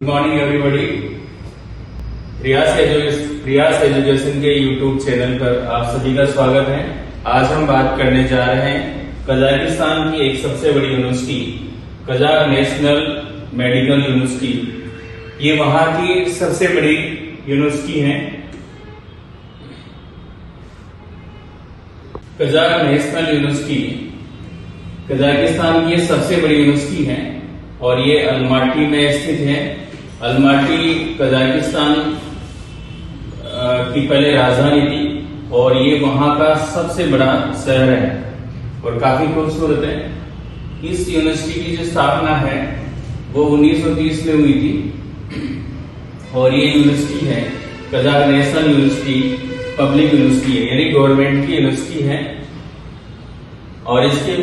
Good morning everybody. Riyaz education के YouTube channel पर आप सभी का स्वागत है। आज हम बात करने जा रहे हैं कजाकिस्तान की एक सबसे बड़ी university Kazakh national medical university. ये वहां की सबसे बड़ी यूनिवर्सिटी है। कजाक नेशनल यूनिवर्सिटी कजाकिस्तान की सबसे बड़ी यूनिवर्सिटी है और ये अलमाटी में स्थित है। अलमाटी कजाकिस्तान की पहले राजधानी थी और ये वहां का सबसे बड़ा शहर है और काफी खूबसूरत है। इस यूनिवर्सिटी की जो स्थापना है वो 1930 में हुई थी और ये यूनिवर्सिटी है Kazakh national university public university है, यानी गवर्नमेंट की यूनिवर्सिटी है। और इसके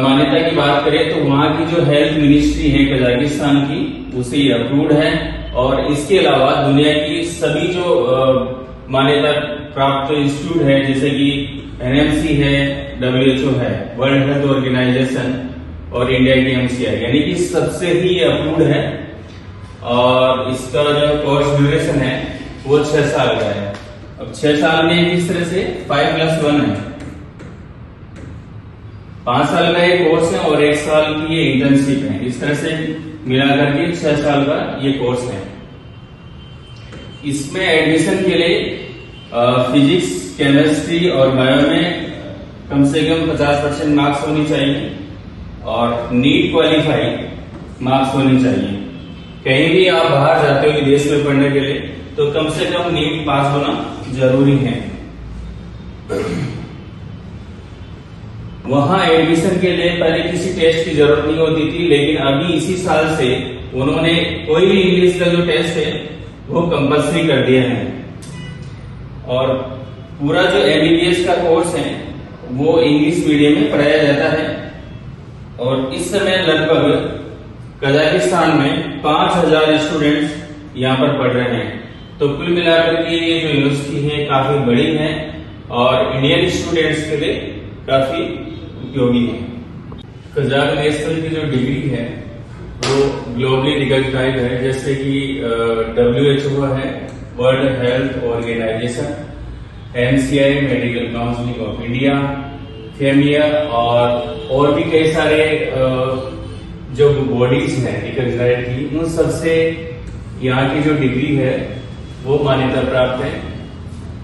मान्यता की बात करें तो वहां की जो हेल्थ मिनिस्ट्री है कजाकिस्तान की उसे ये अप्रूव्ड है। और इसके अलावा दुनिया की सभी जो मान्यता प्राप्त इंस्टीट्यूट है जैसे कि एनएमसी है, WHO है, वर्ल्ड हेल्थ ऑर्गेनाइजेशन और इंडिया की MCI, यानी कि सबसे ही ये अप्रूव्ड है। और इसका जो कोर्स ड्यूरेशन है वो 6 साल का है। अब 6 साल में किस तरह से 5+1 है, 5 साल का ये कोर्स है और 1 साल की ये इंटर्नशिप है। इस तरह से मिलाकर के 6 साल का ये कोर्स है। इसमें एडमिशन के लिए फिजिक्स, केमिस्ट्री और बायो में कम से कम 50% मार्क्स होनी चाहिए और नीट क्वालिफाइड मार्क्स होनी चाहिए। कहीं भी आप बाहर जाते हो विदेश में पढ़ने के लिए तो कम से कम नीट पास होना जरूरी है। वहां एडमिशन के लिए पहले किसी टेस्ट की जरूरत नहीं होती थी, लेकिन अभी इसी साल से उन्होंने कोई भी इंग्लिश का जो टेस्ट है वो कंपल्सरी कर दिया है। और पूरा जो MBBS का कोर्स है वो इंग्लिश मीडियम में पढ़ाया जाता है। और इस समय लगभग कजाकिस्तान में 5000 स्टूडेंट्स यहाँ पर पढ़ रहे हैं। तो कुल मिलाकर के ये जो यूनिवर्सिटी है काफी बड़ी है और इंडियन स्टूडेंट्स के लिए काफी उपयोगी है। कजाक नेशनल की जो डिग्री है वो ग्लोबली रिकॉग्नाइज्ड है, जैसे कि WHO है, world health organization, MCI medical council of India, फेमिया और भी कई सारे जो बॉडीज हैं रिकॉग्नाइज्ड की, उन सबसे यहाँ की जो डिग्री है वो मान्यता प्राप्त है।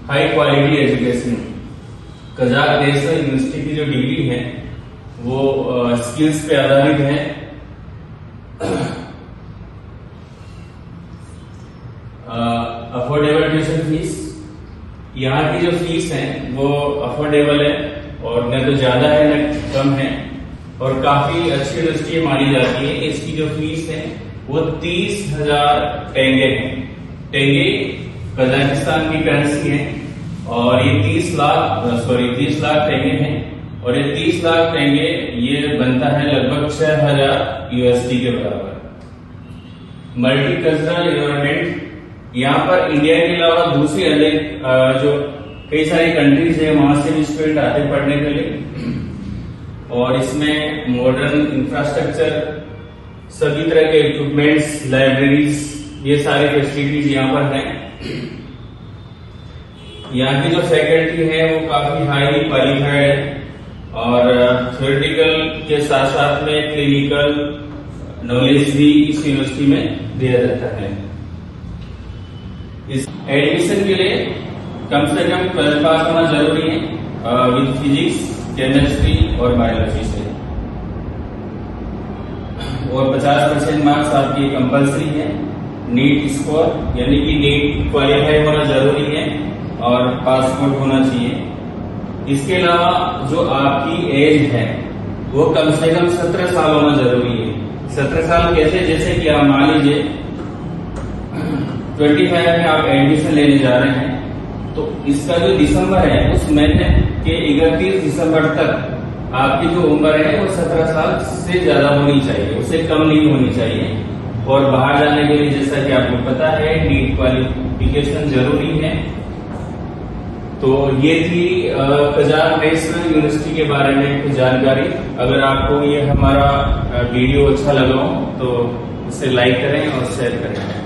High quality education Kazakh national university की जो डिग्री है वो स्किल्स पे आधारित है। अफोर्डेबल ट्यूशन फीस, यहाँ की जो फीस है वो अफोर्डेबल है और न तो ज्यादा है न कम है और काफी अच्छी यूनिवर्सिटी मानी जाती है। इसकी जो फीस है वो 30,000 टेंगे है। टेंगे कजाकिस्तान की करेंसी है और ये 30 लाख टेंगे हैं और ये 30 लाख टेंगे ये बनता है लगभग 6000 USD के बराबर। मल्टीकल्चरल एनवायरमेंट, यहाँ पर इंडिया के अलावा दूसरी अनेक जो कई सारी कंट्रीज है वहां से भी स्टूडेंट आते पढ़ने के लिए। और इसमें मॉडर्न इंफ्रास्ट्रक्चर, सभी तरह के इक्विपमेंट्स, लाइब्रेरीज, ये सारी फैसिलिटीज यहाँ पर हैं। यहाँ की जो फैकल्टी है वो काफी हाईली क्वालिफाइड है और थ्योरेटिकल के साथ साथ में क्लिनिकल नॉलेज भी इस यूनिवर्सिटी में दिया जाता है। इस एडमिशन के लिए कम से कम 12th पास होना जरूरी है विद फिजिक्स, केमिस्ट्री और बायोलॉजी से, और 50% मार्क्स आपकी कंपल्सरी है। नीट स्कोर यानी कि नीट क्वालिफाई होना जरूरी है और पासपोर्ट होना चाहिए। इसके अलावा जो आपकी एज है वो कम से कम 17 साल होना जरूरी है। 17 साल कैसे, जैसे कि आप मान लीजिए 25 में आप एडमिशन लेने जा रहे हैं तो इसका जो दिसंबर है उस महीने के 31 दिसंबर तक आपकी जो उम्र है वो 17 साल से ज्यादा होनी चाहिए, उससे कम नहीं होनी चाहिए। और बाहर जाने के लिए जैसा कि आपको पता है नीट क्वालिफिकेशन जरूरी है। तो ये थी कजाक नेशनल यूनिवर्सिटी के बारे में कुछ जानकारी। अगर आपको ये हमारा वीडियो अच्छा लगा हो तो उसे लाइक करें और शेयर करें।